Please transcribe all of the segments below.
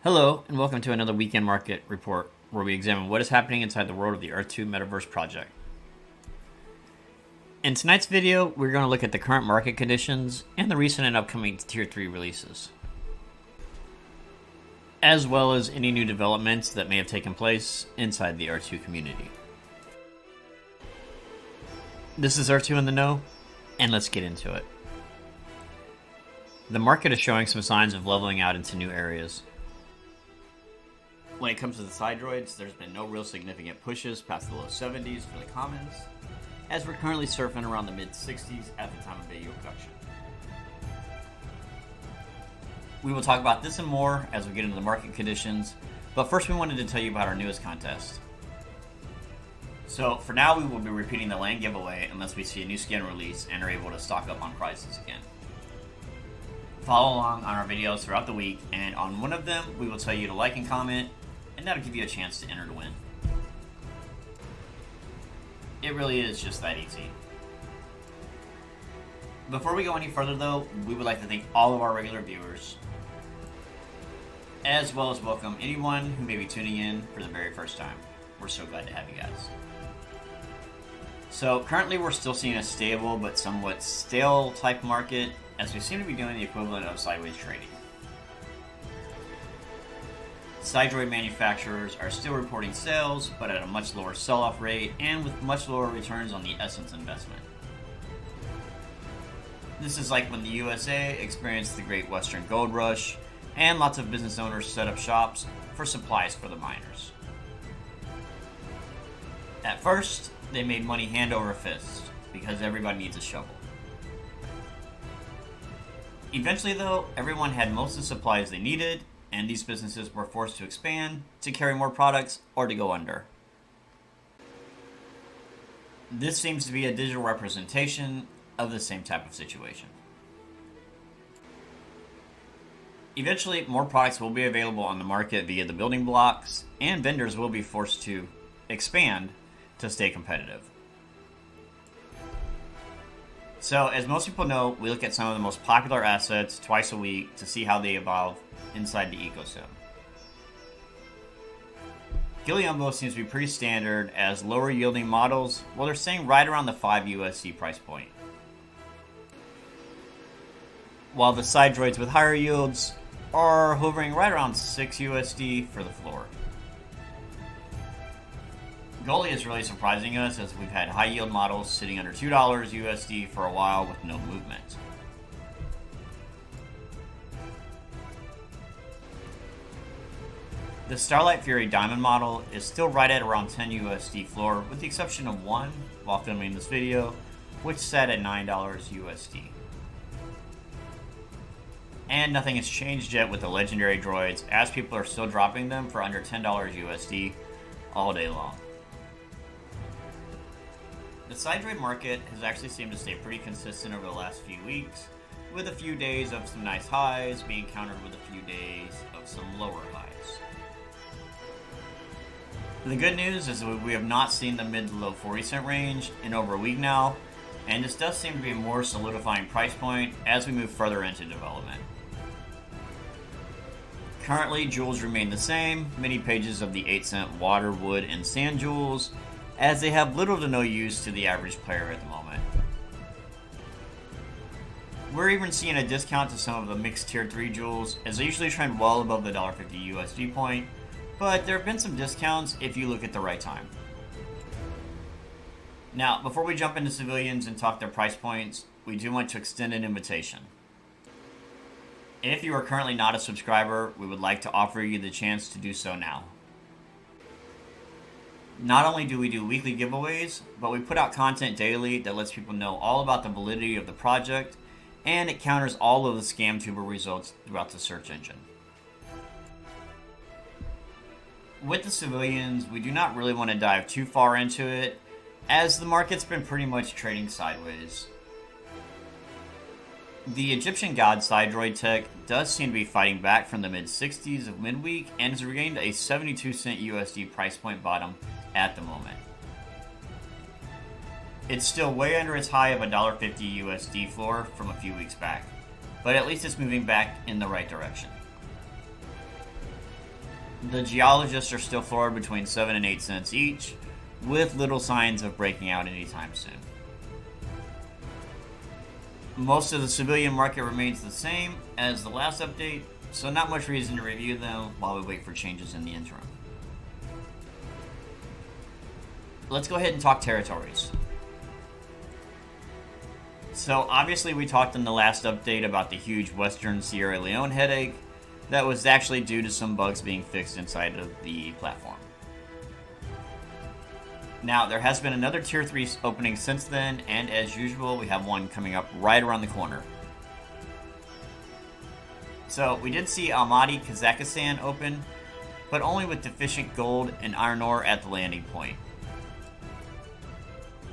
Hello, and welcome to another weekend market report where we examine what is happening inside the world of the Earth2 Metaverse project. In tonight's video, we're going to look at the current market conditions and the recent and upcoming Tier 3 releases, as well as any new developments that may have taken place inside the Earth2 community. This is Earth2 in the Know, and let's get into it. The market is showing some signs of leveling out into new areas. When it comes to the side droids, there's been no real significant pushes past the low 70s for the commons, as we're currently surfing around the mid 60s at the time of video production. We will talk about this and more as we get into the market conditions, but first we wanted to tell you about our newest contest. So for now we will be repeating the land giveaway unless we see a new skin release and are able to stock up on prizes again. Follow along on our videos throughout the week, and on one of them we will tell you to like and comment, and that'll give you a chance to enter to win. It really is just that easy. Before we go any further though, we would like to thank all of our regular viewers, as well as welcome anyone who may be tuning in for the very first time. We're so glad to have you guys. So currently we're still seeing a stable but somewhat stale type market, as we seem to be doing the equivalent of sideways trading. Side droid manufacturers are still reporting sales, but at a much lower sell-off rate and with much lower returns on the Essence investment. This is like when the USA experienced the Great Western Gold Rush, and lots of business owners set up shops for supplies for the miners. At first, they made money hand over fist, because everybody needs a shovel. Eventually though, everyone had most of the supplies they needed, and these businesses were forced to expand, to carry more products, or to go under. This seems to be a digital representation of the same type of situation. Eventually, more products will be available on the market via the building blocks, and vendors will be forced to expand to stay competitive. So, as most people know, we look at some of the most popular assets twice a week to see how they evolve inside the ecosystem. Giliumbo seems to be pretty standard as lower yielding models, while they're staying right around the 5 USD price point. While the side droids with higher yields are hovering right around 6 USD for the floor. Goli is really surprising us as we've had high yield models sitting under $2 USD for a while with no movement. The Starlight Fury Diamond model is still right at around 10 USD floor, with the exception of one while filming this video, which sat at $9 USD. And nothing has changed yet with the legendary droids, as people are still dropping them for under $10 USD all day long. The side droid market has actually seemed to stay pretty consistent over the last few weeks, with a few days of some nice highs being countered with a few days of some lower highs. The good news is that we have not seen the mid to low 40-cent range in over a week now, and this does seem to be a more solidifying price point as we move further into development. Currently, jewels remain the same, many pages of the 8-cent water, wood, and sand jewels, as they have little to no use to the average player at the moment. We're even seeing a discount to some of the mixed tier 3 jewels, as they usually trend well above the $1.50 USD point, but there have been some discounts if you look at the right time. Now, before we jump into civilians and talk their price points, we do want to extend an invitation. If you are currently not a subscriber, we would like to offer you the chance to do so now. Not only do we do weekly giveaways, but we put out content daily that lets people know all about the validity of the project, and it counters all of the scam tuber results throughout the search engine. With the civilians, we do not really want to dive too far into it, as the market's been pretty much trading sideways. The Egyptian God side droid tech does seem to be fighting back from the mid-60s of midweek and has regained a 72-cent USD price point bottom at the moment. It's still way under its high of $1.50 USD floor from a few weeks back, but at least it's moving back in the right direction. The geologists are still floored between 7 and 8 cents each, with little signs of breaking out anytime soon. Most of the civilian market remains the same as the last update, so not much reason to review them while we wait for changes in the interim. Let's go ahead and talk territories. So obviously we talked in the last update about the huge Western Sierra Leone headache that was actually due to some bugs being fixed inside of the platform. Now, there has been another Tier 3 opening since then, and as usual, we have one coming up right around the corner. So, we did see Almaty, Kazakhstan open, but only with deficient gold and iron ore at the landing point.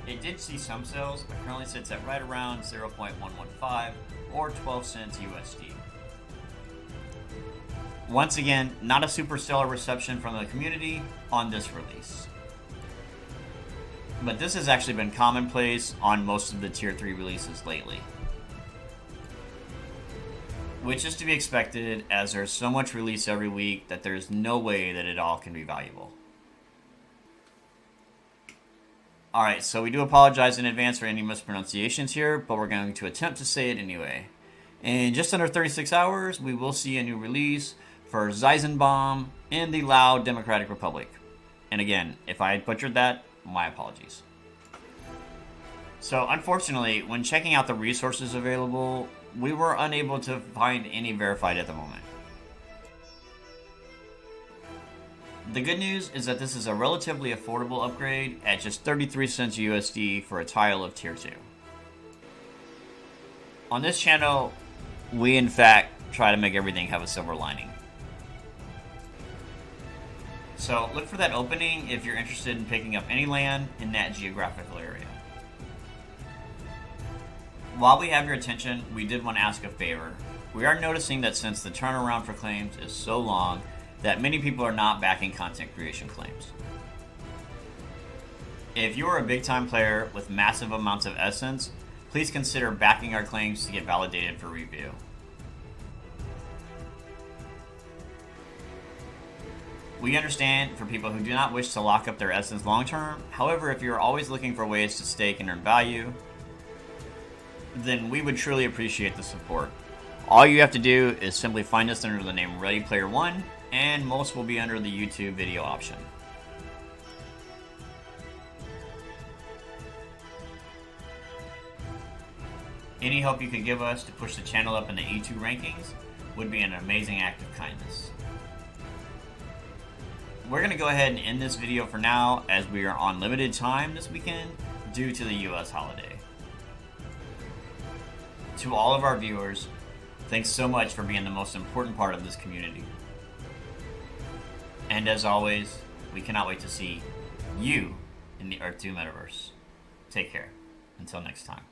It did see some sales, but currently sits at right around 0.115 or 12 cents USD. Once again, not a super stellar reception from the community on this release. But this has actually been commonplace on most of the Tier 3 releases lately. Which is to be expected, as there's so much release every week that there's no way that it all can be valuable. Alright, so we do apologize in advance for any mispronunciations here, but we're going to attempt to say it anyway. In just under 36 hours, we will see a new release for Zeisenbaum in the Lao Democratic Republic. And again, if I butchered that, my apologies. So unfortunately, when checking out the resources available, we were unable to find any verified at the moment. The good news is that this is a relatively affordable upgrade at just 33 cents USD for a tile of Tier 2. On this channel, we in fact try to make everything have a silver lining. So look for that opening if you're interested in picking up any land in that geographical area. While we have your attention, we did want to ask a favor. We are noticing that since the turnaround for claims is so long, that many people are not backing content creation claims. If you are a big time player with massive amounts of essence, please consider backing our claims to get validated for review. We understand for people who do not wish to lock up their essence long term. However, if you're always looking for ways to stake and earn value, then we would truly appreciate the support. All you have to do is simply find us under the name Ready Player One, and most will be under the YouTube video option. Any help you could give us to push the channel up in the E2 rankings would be an amazing act of kindness. We're going to go ahead and end this video for now, as we are on limited time this weekend due to the US holiday. To all of our viewers, thanks so much for being the most important part of this community. And as always, we cannot wait to see you in the Earth2 metaverse. Take care. Until next time.